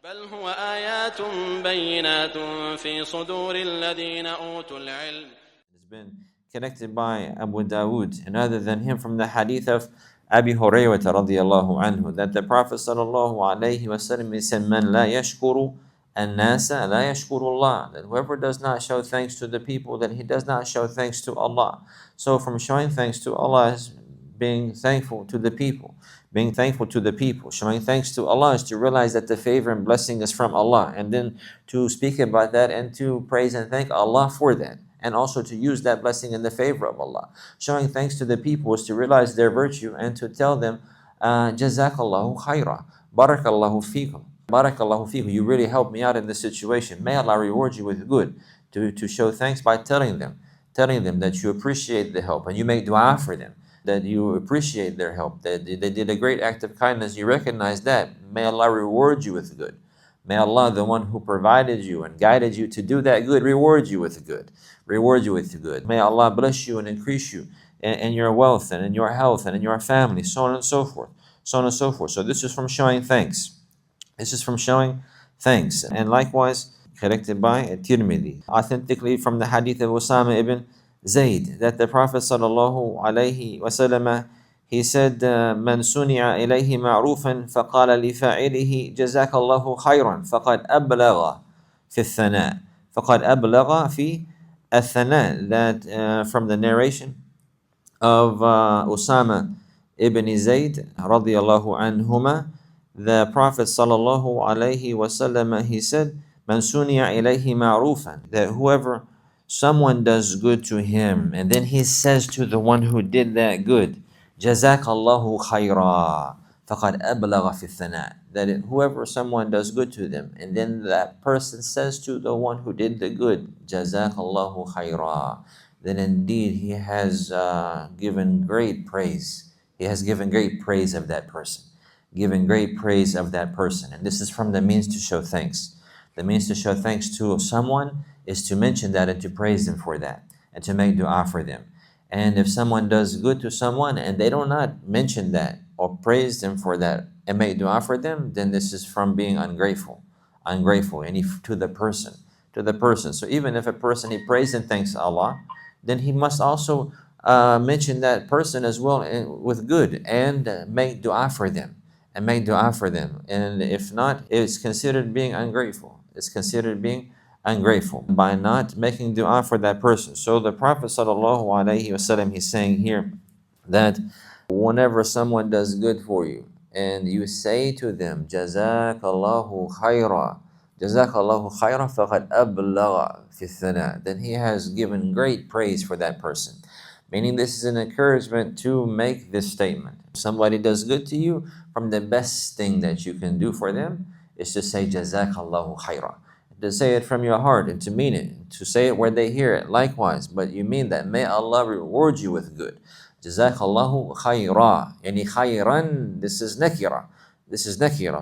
بل هو آيات بينات في صدور الذين أوتوا العلم. It's been connected by Abu Dawood and other than him from the hadith of Abi Hurayrah radiyallahu anhu that the Prophet sallallahu alayhi wasallam said, "Man la yashkuru an-nasa la yashkuru Allah." That whoever does not show thanks to the people, then he does not show thanks to Allah. So from showing thanks to Allah is being thankful to the people. Being thankful to the people, showing thanks to Allah is to realize that the favor and blessing is from Allah, and then to speak about that and to praise and thank Allah for that, and also to use that blessing in the favor of Allah. Showing thanks to the people is to realize their virtue and to tell them, JazaakAllahu Khairaa, Barakallahu Feekum, Barakallahu Feekum, you really helped me out in this situation. May Allah reward you with good. To show thanks by telling them that you appreciate the help and you make dua for them, that you appreciate their help, that they did a great act of kindness, you recognize that. May Allah reward you with good. May Allah, the one who provided you and guided you to do that good, reward you with good. Reward you with good. May Allah bless you and increase you in your wealth and in your health and in your family, so on and so forth. So on and so forth. So this is from showing thanks. This is from showing thanks. And likewise, collected by Tirmidhi, authentically from the hadith of Usama ibn Zayd, that the Prophet sallallahu alayhi wasallam, he said, "Man suni'a ilayhi ma'rufan faqala li fa'ilihi jazakallahu khayran faqad ablagha fi al-thana." Faqad ablagha fi al-thana. That from the narration of Usama ibn Zayd radiyallahu anhuma, the Prophet sallallahu alayhi wasallam, he said, "Man suni'a ilayhi ma'rufan," that whoever someone does good to him, and then he says to the one who did that good, JazaakAllahu Khairaa, faqad ablagha fi al-thana. That whoever someone does good to them, and then that person says to the one who did the good, JazaakAllahu Khairaa, then indeed he has given great praise. He has given great praise of that person. Given great praise of that person. And this is from the means to show thanks. The means to show thanks to someone is to mention that and to praise them for that and to make dua for them. And if someone does good to someone and they do not mention that or praise them for that and make dua for them, then this is from being ungrateful and to the person. So even if a person, he prays and thanks Allah, then he must also mention that person as well with good and make dua for them. And if not, it's considered being ungrateful. It's considered being ungrateful by not making dua for that person. So the Prophet sallallahu alaihi wasallam, he's saying here that whenever someone does good for you and you say to them, JazaakAllahu Khairaa, JazaakAllahu Khairaa faqad ablagha fi al-thana, then he has given great praise for that person. Meaning this is an encouragement to make this statement. If somebody does good to you, from the best thing that you can do for them is to say JazaakAllahu Khairaa. To say it from your heart and to mean it, to say it where they hear it likewise, but you mean that. May Allah reward you with good. JazaakAllahu Khairaa. Yani khayran, this is nakira.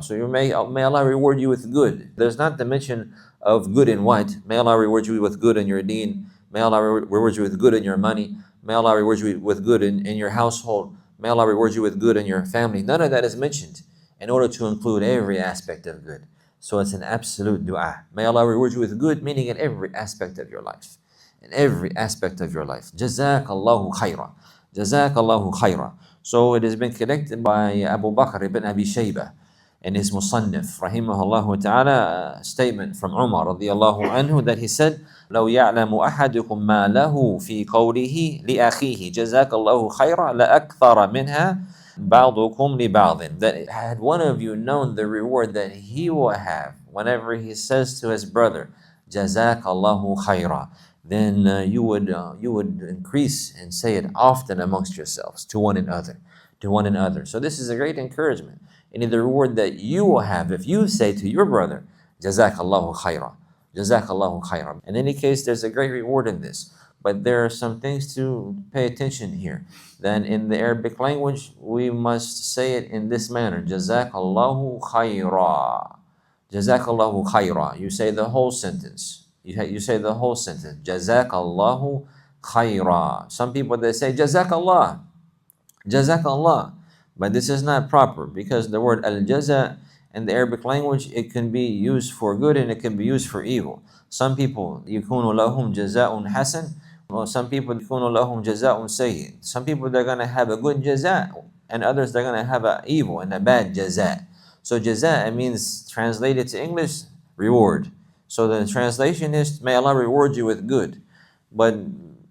So may Allah reward you with good. There's not the mention of good in what. May Allah reward you with good in your deen. May Allah reward you with good in your money. May Allah reward you with good in your household. May Allah reward you with good in your family. None of that is mentioned in order to include every aspect of good. So it's an absolute dua. May Allah reward you with good, meaning in every aspect of your life. In every aspect of your life. JazaakAllahu Khairaa. JazaakAllahu Khairaa. So it has been collected by Abu Bakr ibn Abi Shaybah in his Musannif, rahimahullah ta'ala, a statement from Umar radiyallahu anhu that he said, لو يعلم أحدكم ما له في قوله لأخيه جزاك الله خيرا لأكثر منها بعضكم لبعض. That had one of you known the reward that he will have whenever he says to his brother, جزاك الله خيرا, then you would increase and say it often amongst yourselves to one another. So this is a great encouragement. And the reward that you will have if you say to your brother, جزاك الله خيرا. JazaakAllahu Khairaa. In any case, there's a great reward in this. But there are some things to pay attention here. Then in the Arabic language, we must say it in this manner. JazaakAllahu Khairaa. JazaakAllahu Khairaa. You say the whole sentence. You say the whole sentence. JazaakAllahu Khairaa. Some people, they say Jazaakallah. Jazaakallah. But this is not proper because the word al-jaza In the Arabic language, it can be used for good and it can be used for evil. Some people, يكون لهم جزاء حسن, or some people, يكون لهم جزاء سيء. Some people, they're going to have a good jaza, and others, they're going to have an evil and a bad jaza. So jaza means, translated to English, reward. So the translation is, may Allah reward you with good. But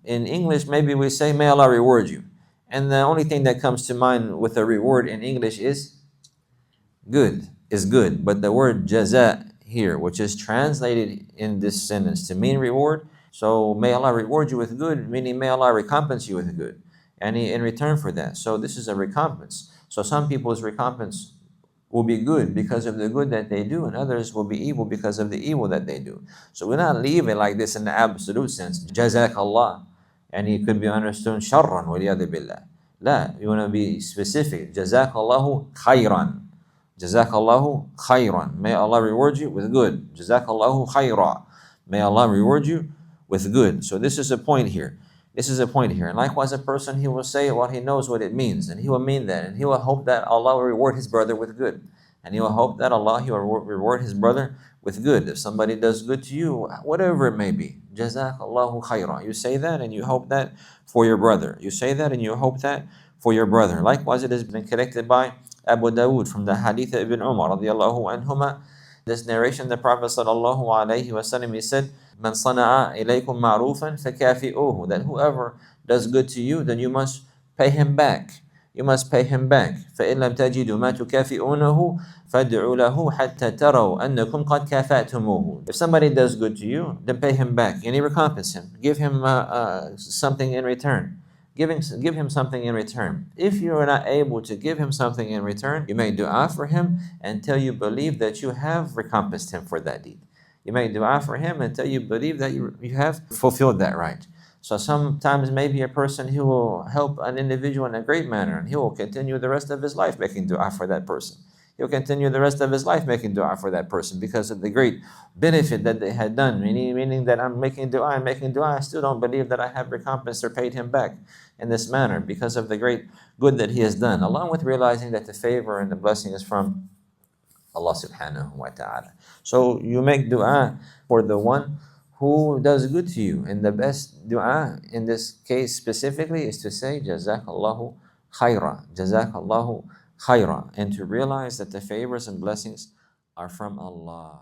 in English, maybe we say, may Allah reward you. And the only thing that comes to mind with a reward in English is good, is good. But the word jaza here, which is translated in this sentence to mean reward, so may Allah reward you with good, meaning may Allah recompense you with good, and in return for that. So this is a recompense. So some people's recompense will be good because of the good that they do, and others will be evil because of the evil that they do. So we not leave it like this in the absolute sense, JazaakAllah, and it could be understood sharran waliyadu billah. La, you want to be specific. JazaakAllahu khairan. JazaakAllahu khairan. May Allah reward you with good. JazaakAllahu khaira. May Allah reward you with good. So this is a point here. This is a point here. And likewise, a person, he will say what he knows what it means, and he will mean that, and he will hope that Allah will reward his brother with good. And he will hope that he will reward his brother with good. If somebody does good to you, whatever it may be, JazaakAllahu khaira. You say that and you hope that for your brother. You say that and you hope that for your brother. Likewise, it has been collected by Abu Dawood from the hadith of Ibn Umar radiallahu anhuma. This narration, the Prophet sallallahu alayhi wasallam, he said, "Man sana'a ilaykum ma'rufan fakafi'uhu," that whoever does good to you, then you must pay him back. You must pay him back. فَإِن لَمْ تَجِدُوا مَا تُكَافِئُونَهُ فَادْعُوا لَهُ حَتَّى تَرَوْا أَنَّكُمْ قَدْ كَافَأْتُمُوهُ. If somebody does good to you, then pay him back. And recompense him. Give him something in return. Give him something in return. If you are not able to give him something in return, you make dua for him until you believe that you have recompensed him for that deed. You make dua for him until you believe that you have fulfilled that right. So sometimes maybe a person, he will help an individual in a great manner, and he will continue the rest of his life making dua for that person. He'll continue the rest of his life making dua for that person because of the great benefit that they had done. Meaning that I'm making dua, I still don't believe that I have recompensed or paid him back in this manner because of the great good that he has done, along with realizing that the favor and the blessing is from Allah subhanahu wa ta'ala. So you make dua for the one who does good to you. And the best dua in this case specifically is to say, JazaakAllahu khaira, JazaakAllahu khaira, and to realize that the favors and blessings are from Allah.